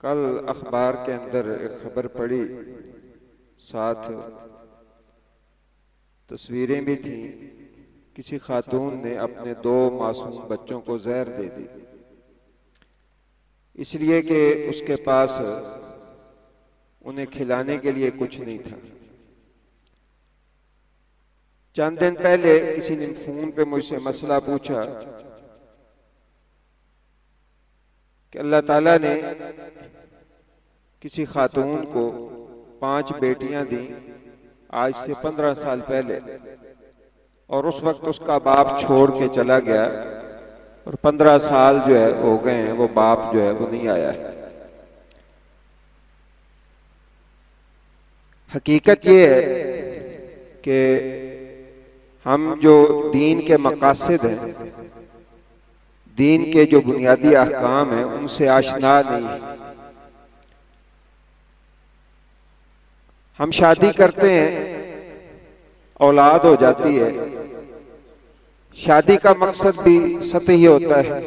कल अखबार के अंदर एक खबर पड़ी, साथ तस्वीरें भी थीं। किसी खातून ने अपने 2 मासूम बच्चों को जहर दे दी, इसलिए कि उसके पास उन्हें खिलाने के लिए कुछ नहीं था। चंद दिन पहले किसी ने फोन पे मुझसे मसला पूछा कि अल्लाह ताला ने किसी खातून को 5 बेटियां दी आज से 15 साल पहले, और उस वक्त उसका बाप छोड़ के चला गया और 15 साल जो है हो गए हैं, वो बाप जो है वो नहीं आया है। हकीकत ये है कि हम जो दीन के मकासद हैं, दीन के जो बुनियादी अहकाम हैं, उनसे आशना नहीं है। हम शादी करते हैं, औलाद हो जाती है। शादी का मकसद भी सतही होता है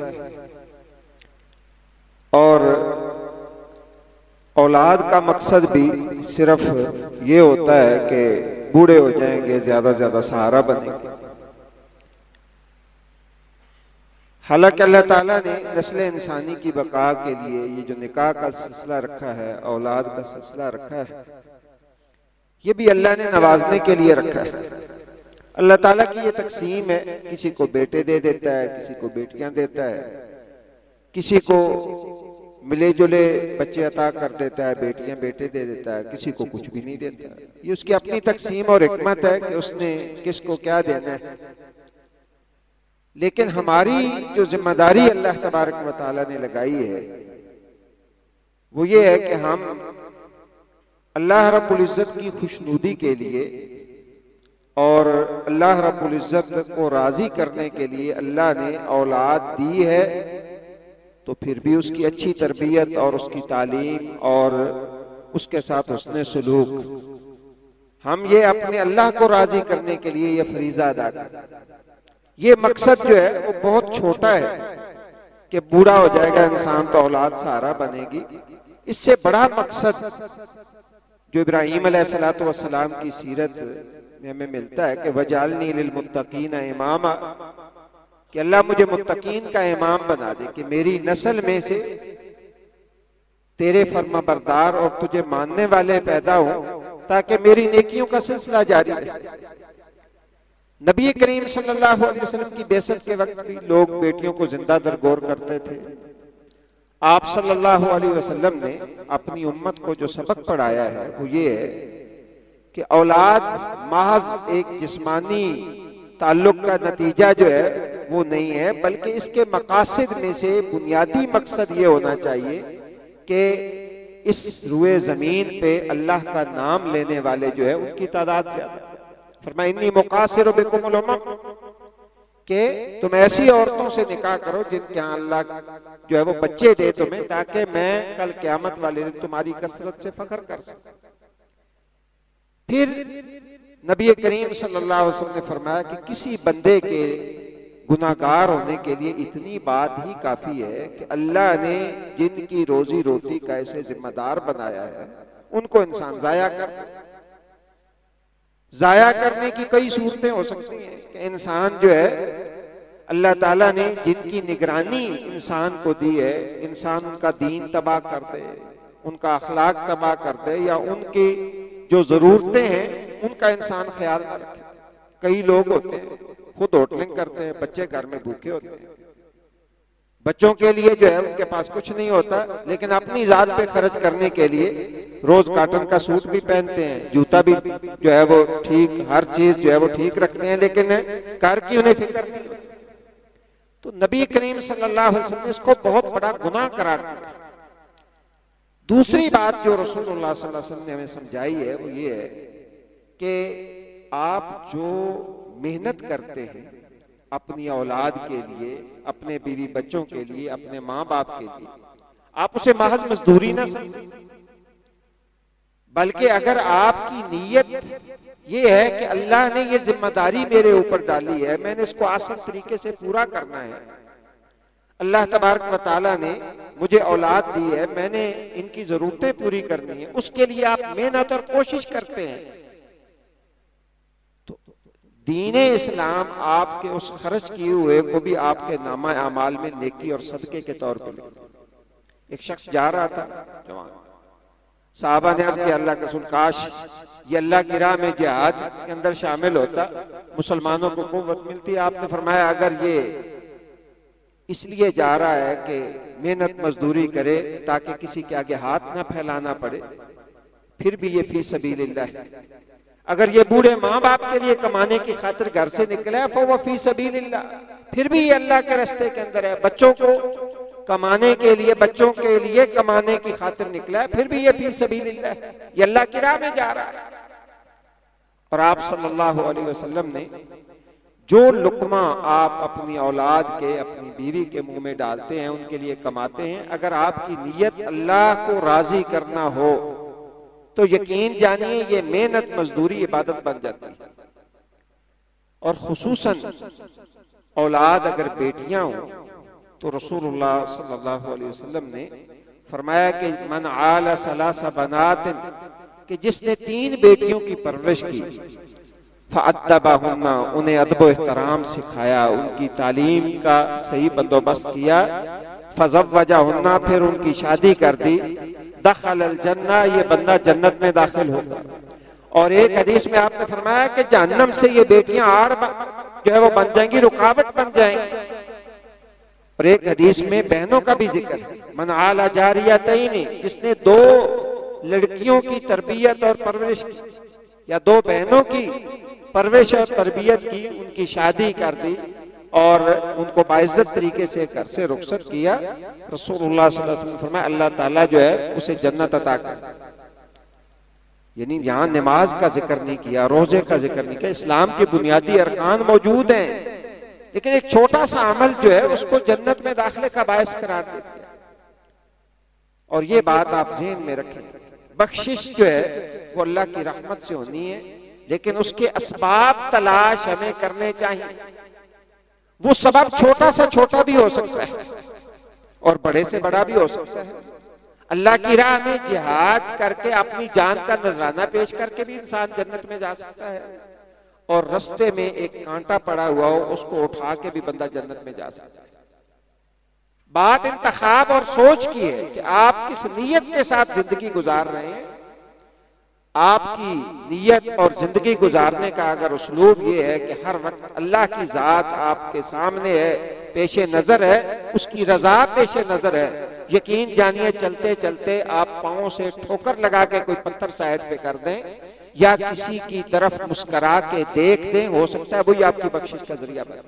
और औलाद का मकसद भी सिर्फ ये होता है कि बूढ़े हो जाएंगे, ज्यादा ज्यादा सहारा बनेंगे। हालांकि अल्लाह ताला ने नस्ल इंसानी की बका के लिए ये जो निकाह का सिलसिला रखा है, औलाद का सिलसिला रखा है, ये भी अल्लाह ने नवाजने के लिए रखा है। अल्लाह ताला की ये तकसीम है, किसी को बेटे दे देता है, किसी को बेटियां देता है, किसी को मिले जुले बच्चे अता कर देता है, बेटियां बेटे दे देता है, किसी को कुछ भी नहीं देता। ये उसकी अपनी तकसीम और हिकमत है कि उसने किसको क्या देना है। लेकिन हमारी जो जिम्मेदारी अल्लाह तबारक व तआला ने लगाई है वो ये है कि हम अल्लाह रब्बुल इज्जत की खुशनुदी के लिए और अल्लाह रब्बुल इज्जत को राजी करने के लिए अल्लाह ने औलाद दी है, तो फिर भी उसकी अच्छी तरबियत और उसकी तालीम और उसके साथ उसने सलूक, हम ये अपने अल्लाह को राजी करने के लिए ये फरीजा अदा करें। ये मकसद जो है वो बहुत छोटा है कि बूढ़ा हो जाएगा इंसान तो औलाद सहारा बनेगी। इससे बड़ा मकसद जो इब्राहीम अलैहिस्सलातु वस्सलाम की सीरत में हमें मिलता है कि वजालनी लिल मुत्तकीन इमामा, कि अल्लाह मुझे मुत्तकीन का इमाम बना दे, कि मेरी नस्ल में से तेरे फर्माबरदार और तुझे मानने वाले पैदा हो, ताकि मेरी नेकियों का सिलसिला जारी रहे। नबी करीम सल्लल्लाहु अलैहि वसल्लम की बेसत के वक्त भी लोग बेटियों को जिंदा दरगोर करते थे। आप सल्लल्लाहु अलैहि वसल्लम ने अपनी उम्मत को जो सबक पढ़ाया है वो ये है कि औलाद महज एक जिस्मानी ताल्लुक का नतीजा जो है वो नहीं है, बल्कि इसके मकासद में से बुनियादी मकसद ये होना चाहिए कि इस रुए जमीन पे अल्लाह का नाम लेने वाले जो है उनकी तादाद ज्यादा। फरमाया इन्नी मुकासिर बिकुमुल उमम, कि तुम ऐसी औरतों से निकाह करो जिनके यहाँ अल्लाह जो है वो बच्चे दे तुम्हें, ताकि मैं कल क़यामत वाले दिन तुम्हारी कसरत से फख्र कर सकूं। फिर नबी करीम सल्लल्लाहु अलैहि वसल्लम ने फरमाया कि किसी बंदे के गुनाहगार होने के लिए इतनी बात ही काफी है कि अल्लाह ने जिनकी रोजी रोटी का ऐसे जिम्मेदार बनाया है उनको इंसान जाया कर। जाया करने की कई सूरतें हो सकती हैं कि इंसान जो है अल्लाह ताला ने जिनकी निगरानी इंसान को दी है, इंसान उनका दीन तबाह कर दे, उनका अखलाक तबाह कर दे, या उनकी जो जरूरतें हैं उनका इंसान ख्याल न रखे। कई लोग होते हैं खुद होटलिंग करते हैं, बच्चे घर में भूखे होते हैं, बच्चों के लिए जो है उनके पास कुछ नहीं होता, लेकिन अपनी जात पे खर्च करने के लिए रोज कॉटन का सूट भी पहनते हैं, जूता भी जो है वो ठीक, हर चीज जो है वो ठीक रखते हैं, लेकिन घर की उन्हें फिक्र नहीं होती। तो नबी करीम सल्लल्लाहु अलैहि वसल्लम ने इसको बहुत बड़ा गुनाह करार दिया। दूसरी बात जो रसूलुल्लाह सल्लल्लाहु अलैहि वसल्लम ने हमें समझाई है वो ये है कि आप जो मेहनत करते हैं अपनी औलाद के लिए, अपने बीवी बच्चों के लिए, अपने माँ बाप के लिए, आप उसे महज मजदूरी ना समझें, बल्कि अगर आपकी नीयत ये है कि अल्लाह ने ये जिम्मेदारी मेरे ऊपर डाली है, मैंने इसको आसान तरीके से पूरा करना है, अल्लाह तबारक व तआला ने मुझे औलाद दी है, मैंने इनकी जरूरतें पूरी करनी है, उसके लिए आप मेहनत और कोशिश करते हैं, तो दीने इस्लाम आपके उस खर्च किए हुए को भी आपके नामा अमाल में नेकी और सदके के तौर पर लिखा। एक शख्स जा रहा था जवान, साहबा ने अर्ज किया अल्लाह के रसूल काश ये अल्लाह की राह में जिहाद के अंदर शामिल होता, मुसलमानों को कुव्वत मिलती। आपने फरमाया अगर ये इसलिए जा रहा है कि मेहनत मजदूरी करे ताकि किसी के आगे हाथ ना फैलाना पड़े, फिर भी ये फी सबीलिल्लाह है। अगर ये बूढ़े माँ बाप के लिए कमाने की खातिर घर से निकला है फवह फी सबीलिल्लाह, फिर भी ये अल्लाह के रास्ते के अंदर है। बच्चों को कमाने के लिए, बच्चों के लिए कमाने की खातिर निकला है, फिर भी ये फी सबीलिल्लाह है, ये अल्लाह की राह में जा रहा है। और आप सल्लल्लाहु अलैहि वसल्लम ने जो लुकमा आप अपनी औलाद के, अपनी बीवी के मुंह में डालते हैं, उनके लिए कमाते हैं, अगर आपकी नीयत अल्लाह को राजी करना हो तो यकीन जानिए ये मेहनत मजदूरी इबादत बन जाती है। और खुसूसन औलाद अगर बेटियां हो तो रसूलुल्लाह सल्लल्लाहु अलैहि वसल्लम ने फरमाया कि मन आला सलासा बनातिन, कि जिसने 3 बेटियों की परवरिश की, फ़अद्दबहुन्ना, उन्हें अदब एहतराम सिखाया, उनकी तालीम का सही बंदोबस्त किया, फ़ज़व्वजहुन्ना, फिर उनकी शादी कर दी, दखलल जन्नह, ये बंदा जन्नत में दाखिल होगा। और एक हदीस में आपने फरमाया कि जहन्नम से ये बेटियां आड़ जो है वो बन जाएंगी, रुकावट बन जाएंगी। और एक हदीस में बहनों का भी जिक्र है, मन आला जारियतैनी, जिसने 2 लड़कियों की तरबियत और परवरिश की, या 2 बहनों की परवरिश और तरबियत की, उनकी शादी कर दी और उनको बाइज्जत तरीके से घर से रुखसत किया, रसूलुल्लाह सल्लल्लाहु अलैहि वसल्लम ने फरमाया अल्लाह ताला जो है उसे जन्नत अता कर। यानी यहाँ नमाज का जिक्र नहीं किया, रोजे का जिक्र नहीं किया, इस्लाम के बुनियादी अरकान मौजूद हैं, लेकिन एक छोटा सा अमल जो है उसको जन्नत में दाखिले का बायस करार देता है। और ये बात आप ज़हन में रखें, बख्शिश जो है वो अल्लाह की रहमत से होनी है, लेकिन उसके असबाब तलाश हमें करने चाहिए। वो सबब छोटा सा छोटा भी हो सकता है और बड़े से बड़ा भी हो सकता है। अल्लाह की राह में जिहाद करके अपनी जान का नजराना पेश करके भी इंसान जन्नत में जा सकता है, और रास्ते में एक कांटा पड़ा हुआ हो उसको उठा के भी बंदा जन्नत में जा सकता है। बात इंतखाब और सोच की है कि आप किस नीयत के साथ जिंदगी गुजार रहे हैं। आपकी नीयत और जिंदगी गुजारने का अगर उसलूब ये है कि हर वक्त अल्लाह की जात आपके सामने है, पेशे नजर है, उसकी रजा पेशे नजर है, यकीन जानिए चलते चलते आप पांव से ठोकर लगा के कोई पत्थर साइड पे कर दें या किसी की तरफ मुस्करा के देख दें, हो सकता है वही आपकी बख्शिश का जरिया बने।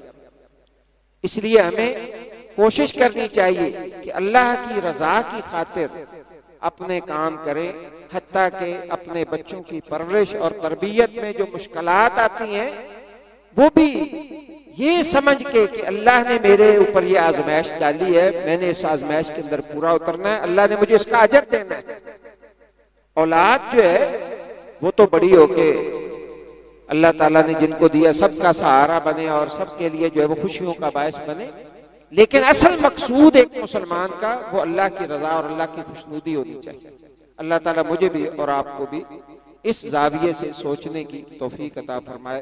इसलिए हमें कोशिश करनी चाहिए कि अल्लाह की रजा की खातिर अपने काम करें, हत्ता के अपने बच्चों की परवरिश और तरबियत में जो मुश्किलात आती हैं वो भी ये समझ के कि अल्लाह ने मेरे ऊपर ये आजमाइश डाली है, मैंने इस आजमाइश के अंदर पूरा उतरना है, अल्लाह ने मुझे इसका अजर देना है। औलाद जो है वो तो बड़ी होके अल्लाह ताला ने जिनको दिया सबका सहारा बने और सबके लिए जो है वो खुशियों का बायस बने, लेकिन असल मकसूद एक मुसलमान का वो अल्लाह की रजा और अल्लाह की खुशनुदी होनी चाहिए। अल्लाह ताला मुझे भी और आपको भी इस जाविये से सोचने की तौफीक अता फरमाए।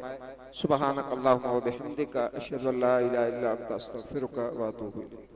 सुबहानक अल्लाहुम्मा व बिहम्दिका अशहदु अल्ला इलाहा इल्ला अंता अस्तगफिरुका व अतूबु इलैक।